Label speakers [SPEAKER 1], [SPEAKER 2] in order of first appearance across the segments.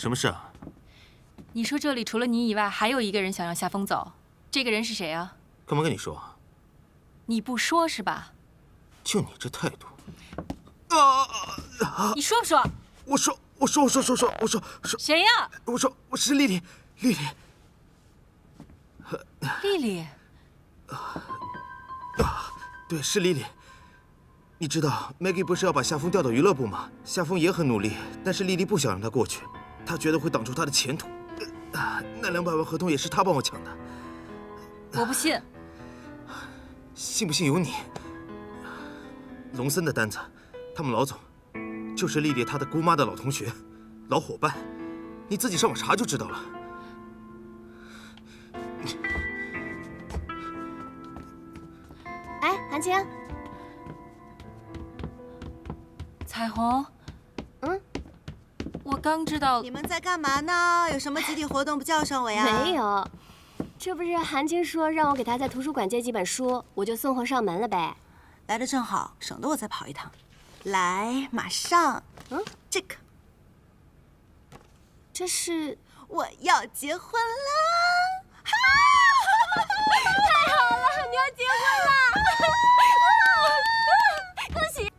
[SPEAKER 1] 什么事啊？
[SPEAKER 2] 你说这里除了你以外，还有一个人想让夏风走，这个人是谁啊？
[SPEAKER 1] 干嘛跟你说啊？
[SPEAKER 2] 你不说是吧？
[SPEAKER 1] 就你这态度！
[SPEAKER 2] 你说不说？
[SPEAKER 1] 我说，
[SPEAKER 2] 谁呀？
[SPEAKER 1] 我是丽丽。
[SPEAKER 2] 丽丽。
[SPEAKER 1] 对，是丽丽。你知道 Maggie 不是要把夏风调到娱乐部吗？夏风也很努力，但是丽丽不想让他过去，她觉得会挡住他的前途。那200万合同也是她帮我抢的。
[SPEAKER 2] 我不信。
[SPEAKER 1] 信不信由你。龙森的单子，他们老总就是丽丽她的姑妈的老同学、老伙伴，你自己上网查就知道了。
[SPEAKER 3] 哎，韩青，
[SPEAKER 2] 彩虹，我刚知道
[SPEAKER 4] 你们在干嘛呢？有什么集体活动不叫上我呀？
[SPEAKER 3] 没有，这不是韩青说让我给他在图书馆借几本书，我就送货上门了呗。
[SPEAKER 4] 来的正好，省得我再跑一趟。来，马上。这个，
[SPEAKER 3] 这是
[SPEAKER 4] 我要结婚啦！
[SPEAKER 3] 太好了，你要结婚了！恭喜！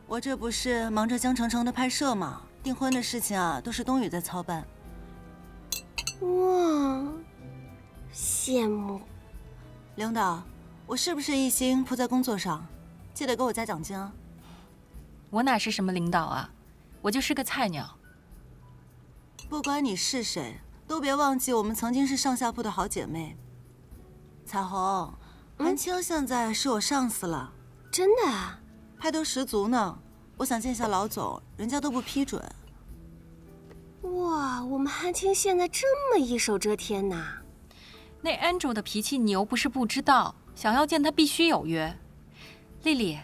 [SPEAKER 4] 我这不是忙着江城城的拍摄吗？订婚的事情啊，都是冬雨在操办。
[SPEAKER 3] 哇，羡慕。
[SPEAKER 4] 领导，我是不是一心扑在工作上？记得给我加奖金啊！
[SPEAKER 2] 我哪是什么领导啊，我就是个菜鸟。
[SPEAKER 4] 不管你是谁，都别忘记我们曾经是上下铺的好姐妹。彩虹，韩青现在是我上司了。
[SPEAKER 3] 真的啊？
[SPEAKER 4] 派头十足呢。我想见一下老总，人家都不批准。
[SPEAKER 3] 哇，我们韩青现在这么一手遮天呐！
[SPEAKER 2] 那 Andrew 的脾气你又不是不知道，想要见他必须有约。丽丽，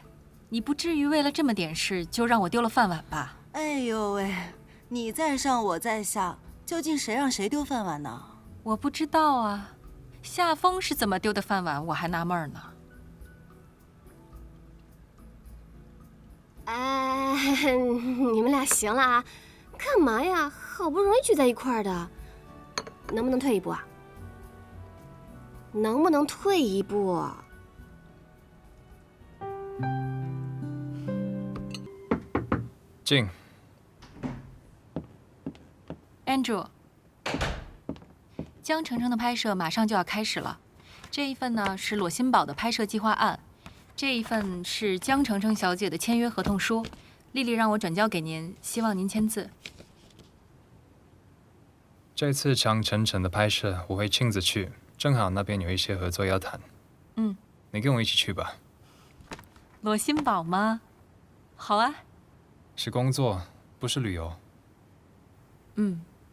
[SPEAKER 2] 你不至于为了这么点事就让我丢了饭碗吧？
[SPEAKER 4] 哎呦喂，你在上我在下，究竟谁让谁丢饭碗呢？
[SPEAKER 2] 我不知道啊，夏风是怎么丢的饭碗，我还纳闷呢。
[SPEAKER 3] 哎，你们俩行了啊，干嘛呀？好不容易聚在一块儿的，能不能退一步啊？能不能退一步？
[SPEAKER 5] 进。
[SPEAKER 2] Andrew， 江城城的拍摄马上就要开始了。这一份呢是裸心堡的拍摄计划案，这一份是江城城小姐的签约合同书。丽丽让我转交给您，希望您签字。
[SPEAKER 5] 这次江城城的拍摄我会亲自去，正好那边有一些合作要谈。你跟我一起去吧。
[SPEAKER 2] 裸心堡吗？好啊。
[SPEAKER 5] 是工作，不是旅游。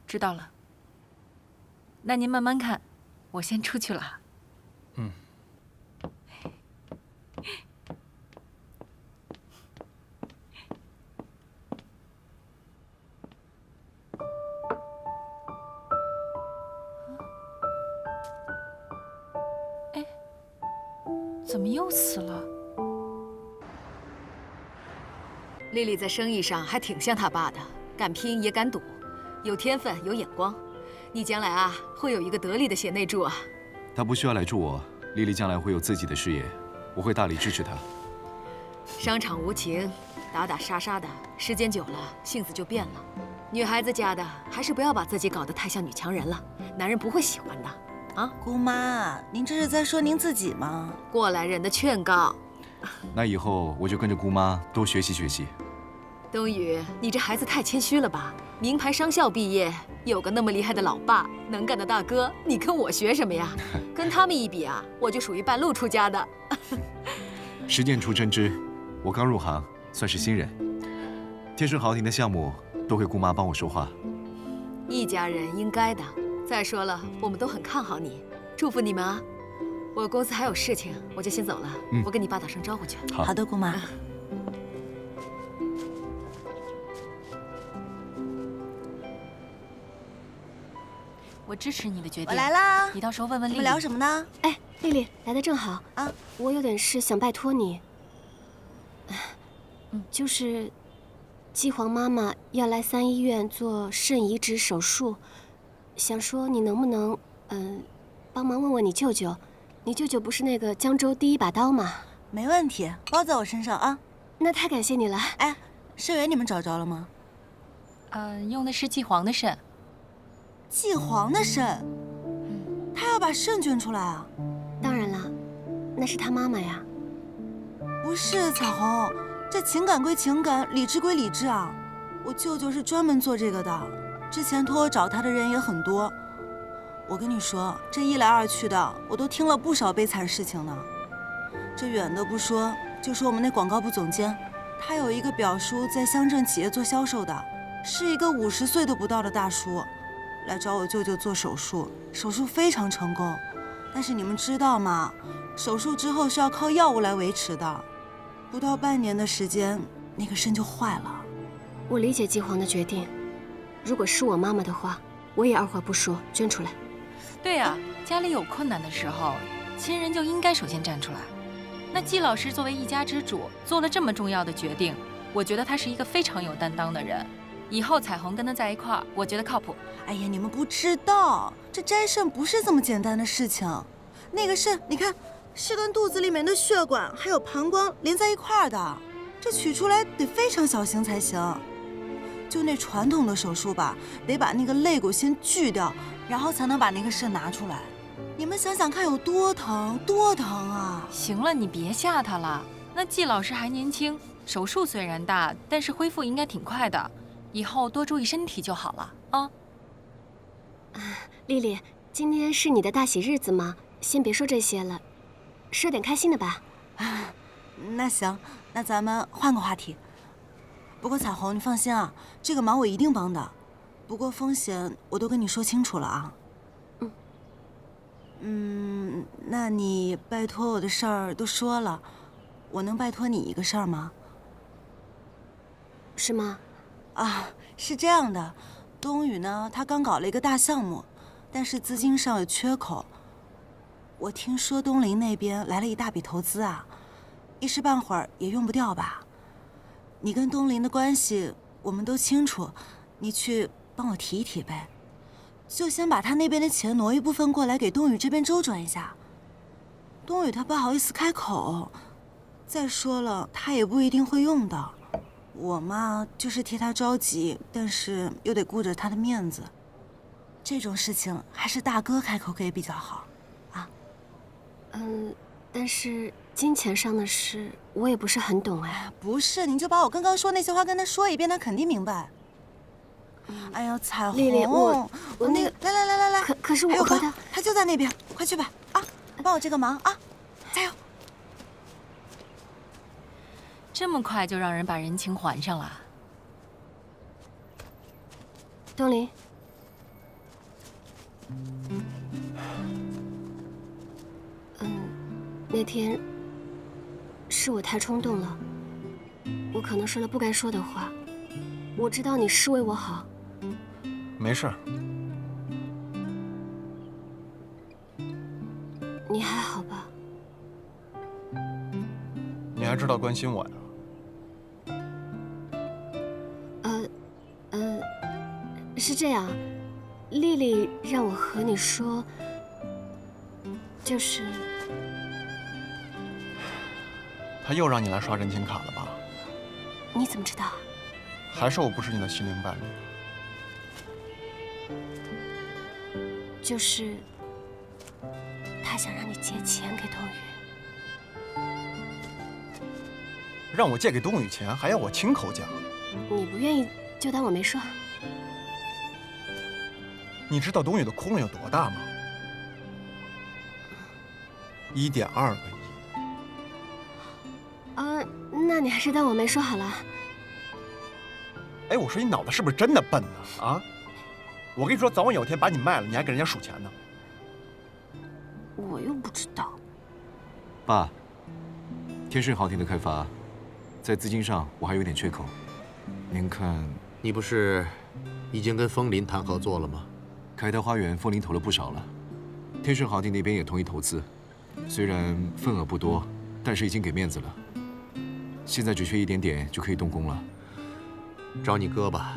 [SPEAKER 2] 知道了。那您慢慢看，我先出去了。哎，怎么又死了？
[SPEAKER 6] 丽丽在生意上还挺像她爸的，敢拼也敢赌，有天分有眼光。你将来啊会有一个得力的贤内助啊。
[SPEAKER 7] 她不需要来助我，丽丽将来会有自己的事业，我会大力支持她。
[SPEAKER 6] 商场无情，打打杀杀的，时间久了性子就变了。女孩子家的还是不要把自己搞得太像女强人了，男人不会喜欢的。啊，
[SPEAKER 4] 姑妈，您这是在说您自己吗？
[SPEAKER 6] 过来人的劝告。
[SPEAKER 7] 那以后我就跟着姑妈多学习学习。
[SPEAKER 6] 冬雨，你这孩子太谦虚了吧？名牌商校毕业，有个那么厉害的老爸，能干的大哥，你跟我学什么呀？跟他们一比啊，我就属于半路出家的。
[SPEAKER 7] 实践出真知，我刚入行，算是新人。天顺豪庭的项目都会姑妈帮我说话。
[SPEAKER 6] 一家人应该的。再说了，我们都很看好你，祝福你们啊！我公司还有事情，我就先走了。我跟你爸打声招呼去。
[SPEAKER 4] 好的，姑妈。
[SPEAKER 2] 我支持你的决定。
[SPEAKER 4] 我来啦！
[SPEAKER 2] 你到时候问问丽丽。
[SPEAKER 4] 你们聊什么呢？
[SPEAKER 3] 哎，丽丽来的正好
[SPEAKER 4] 啊，
[SPEAKER 3] 我有点事想拜托你。就是，季皇妈妈要来3医院做肾移植手术，想说你能不能，帮忙问问你舅舅。你舅舅不是那个江州第一把刀吗？
[SPEAKER 4] 没问题，包在我身上啊。
[SPEAKER 3] 那太感谢你了。
[SPEAKER 4] 哎，肾源你们找着了吗？
[SPEAKER 2] 用的是季皇的肾。
[SPEAKER 4] 季皇的肾？他要把肾捐出来啊？
[SPEAKER 3] 当然了，那是他妈妈呀。
[SPEAKER 4] 不是彩虹，这情感归情感，理智归理智啊。我舅舅是专门做这个的，之前托我找他的人也很多。我跟你说，这一来二去的，我都听了不少悲惨事情呢。这远的不说，就说我们那广告部总监，他有一个表叔在乡镇企业做销售的，是一个50岁都不到的大叔，来找我舅舅做手术，手术非常成功。但是你们知道吗？手术之后是要靠药物来维持的，不到半年的时间，那个肾就坏了。
[SPEAKER 3] 我理解季皇的决定，如果是我妈妈的话，我也二话不说捐出来。
[SPEAKER 2] 对呀，家里有困难的时候，亲人就应该首先站出来。那季老师作为一家之主，做了这么重要的决定，我觉得他是一个非常有担当的人。以后彩虹跟他在一块儿，我觉得靠谱。
[SPEAKER 4] 哎呀，你们不知道，这摘肾不是这么简单的事情。那个肾，你看，是跟肚子里面的血管还有膀胱连在一块儿的，这取出来得非常小心才行。就那传统的手术吧，得把那个肋骨先锯掉，然后才能把那个肾拿出来。你们想想看，有多疼，多疼啊！
[SPEAKER 2] 行了，你别吓他了。那季老师还年轻，手术虽然大，但是恢复应该挺快的。以后多注意身体就好了啊。
[SPEAKER 3] 丽丽，今天是你的大喜日子吗？先别说这些了，说点开心的吧。
[SPEAKER 4] 那行，那咱们换个话题。不过彩虹，你放心啊，这个忙我一定帮的。不过风险我都跟你说清楚了啊。那你拜托我的事儿都说了，我能拜托你一个事儿吗？
[SPEAKER 3] 是吗？
[SPEAKER 4] 啊，是这样的，东宇呢，他刚搞了一个大项目，但是资金上有缺口。我听说东林那边来了一大笔投资啊，一时半会儿也用不掉吧？你跟东林的关系我们都清楚，你去帮我提一提呗。就先把他那边的钱挪一部分过来给东宇这边周转一下。东宇他不好意思开口，再说了他也不一定会用的。我嘛就是替他着急，但是又得顾着他的面子。这种事情还是大哥开口给比较好，啊。
[SPEAKER 3] 但是金钱上的事我也不是很懂哎。
[SPEAKER 4] 不是，你就把我刚刚说那些话跟他说一遍，他肯定明白。哎呀，彩虹，
[SPEAKER 3] 丽丽，我那个
[SPEAKER 4] 来，
[SPEAKER 3] 可是我和
[SPEAKER 4] 他就在那边，快去吧啊，帮我这个忙啊，加油！
[SPEAKER 2] 这么快就让人把人情还上了？
[SPEAKER 3] 东林，那天是我太冲动了，我可能说了不该说的话。我知道你是为我好。
[SPEAKER 8] 没事。
[SPEAKER 3] 你还好吧？
[SPEAKER 8] 你还知道关心我呀？
[SPEAKER 3] 是这样，丽丽让我和你说，就是，
[SPEAKER 8] 他又让你来刷人情卡了吧？
[SPEAKER 3] 你怎么知道？
[SPEAKER 8] 还是我不是你的心灵伴侣？
[SPEAKER 3] 就是他想让你借钱给冬雨。
[SPEAKER 8] 让我借给冬雨钱，还要我亲口讲？
[SPEAKER 3] 你不愿意就当我没说。
[SPEAKER 8] 你知道冬雨的窟窿有多大吗？1.2个亿。
[SPEAKER 3] 那你还是当我没说好了。
[SPEAKER 8] 哎，我说你脑子是不是真的笨呢？啊！我跟你说，早晚有天把你卖了，你还给人家数钱呢。
[SPEAKER 3] 我又不知道。
[SPEAKER 7] 爸，天顺豪庭的开发，在资金上我还有点缺口，您看。
[SPEAKER 9] 你不是已经跟枫林谈合作了吗？
[SPEAKER 7] 凯德花园，枫林投了不少了，天顺豪庭那边也同意投资，虽然份额不多，但是已经给面子了。现在只缺一点点就可以动工了。
[SPEAKER 9] 找你哥吧，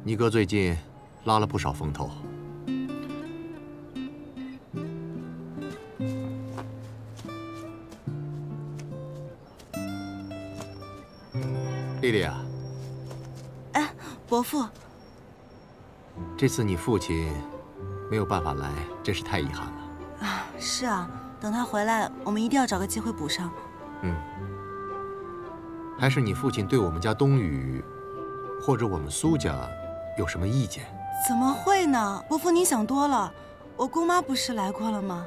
[SPEAKER 9] 你哥最近拉了不少风头。丽丽啊，
[SPEAKER 4] 哎，伯父，
[SPEAKER 9] 这次你父亲没有办法来，真是太遗憾了。
[SPEAKER 4] 啊，是啊，等他回来，我们一定要找个机会补上。
[SPEAKER 9] 还是你父亲对我们家东宇，或者我们苏家有什么意见？
[SPEAKER 4] 怎么会呢？伯父，你想多了。我姑妈不是来过了吗？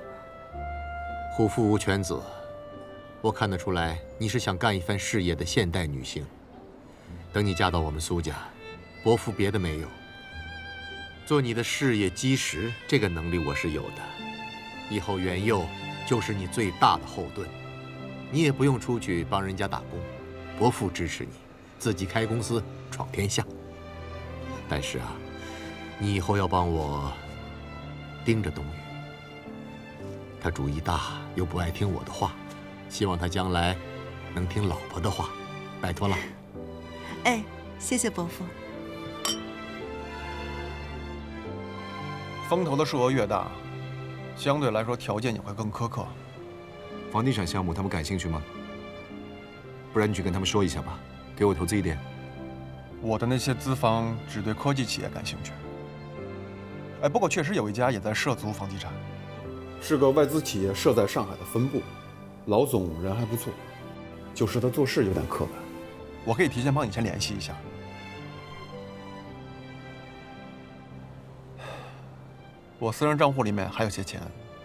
[SPEAKER 9] 虎父无犬子，我看得出来你是想干一番事业的现代女性。等你嫁到我们苏家，伯父别的没有，做你的事业基石，这个能力我是有的。以后元佑就是你最大的后盾，你也不用出去帮人家打工，伯父支持你，自己开公司闯天下。但是啊，你以后要帮我盯着东宇，他主意大又不爱听我的话，希望他将来能听老婆的话，拜托了。
[SPEAKER 4] 哎，谢谢伯父。
[SPEAKER 8] 风投的数额越大，相对来说条件也会更苛刻。
[SPEAKER 7] 房地产项目他们感兴趣吗？不然你去跟他们说一下吧，给我投资一点。
[SPEAKER 8] 我的那些资方只对科技企业感兴趣。哎，不过确实有一家也在涉足房地产，
[SPEAKER 10] 是个外资企业设在上海的分部，老总人还不错，就是他做事有点刻板。
[SPEAKER 8] 我可以提前帮你先联系一下。我私人账户里面还有些钱，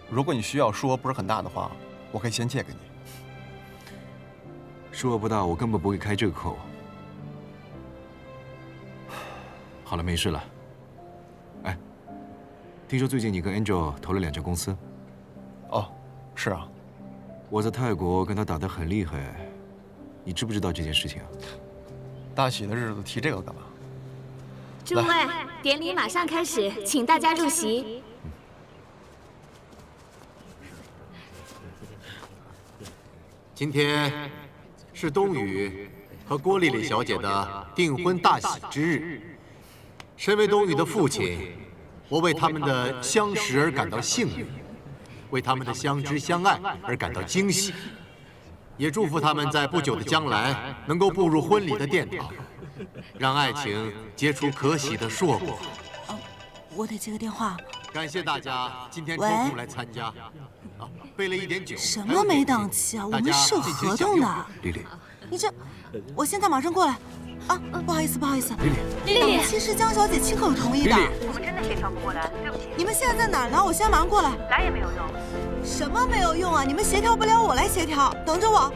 [SPEAKER 8] 如果你需要数额不是很大的话，我可以先借给你。
[SPEAKER 7] 数额不大，我根本不会开这个口。好了，没事了。哎，听说最近你跟 Angel 投了2家公司。
[SPEAKER 8] 哦，是啊。
[SPEAKER 7] 我在泰国跟他打得很厉害，你知不知道这件事情啊？
[SPEAKER 8] 大喜的日子提这个干嘛？
[SPEAKER 11] 诸位，典礼马上开始，请大家入席。
[SPEAKER 9] 今天是东宇和郭丽丽小姐的订婚大喜之日。身为东宇的父亲，我为他们的相识而感到幸运，为他们的相知相爱而感到惊喜，也祝福他们在不久的将来能够步入婚礼的殿堂，让爱情结出可喜的硕果。
[SPEAKER 4] 我得接个电话。
[SPEAKER 9] 感谢大家今天抽空来参加。备了一点酒。
[SPEAKER 4] 什么没档期啊？我们是有合同的。
[SPEAKER 7] 丽丽，
[SPEAKER 4] 你这，我现在马上过来。啊，不好意思，不好意思。
[SPEAKER 7] 丽丽，
[SPEAKER 4] 档期是江小姐亲口同意的。
[SPEAKER 12] 我们真的协调不过来，对不起。
[SPEAKER 4] 你们现在在哪儿呢？我现在马上过来。
[SPEAKER 12] 来也没有用。
[SPEAKER 4] 什么没有用啊？你们协调不了，我来协调。等着我。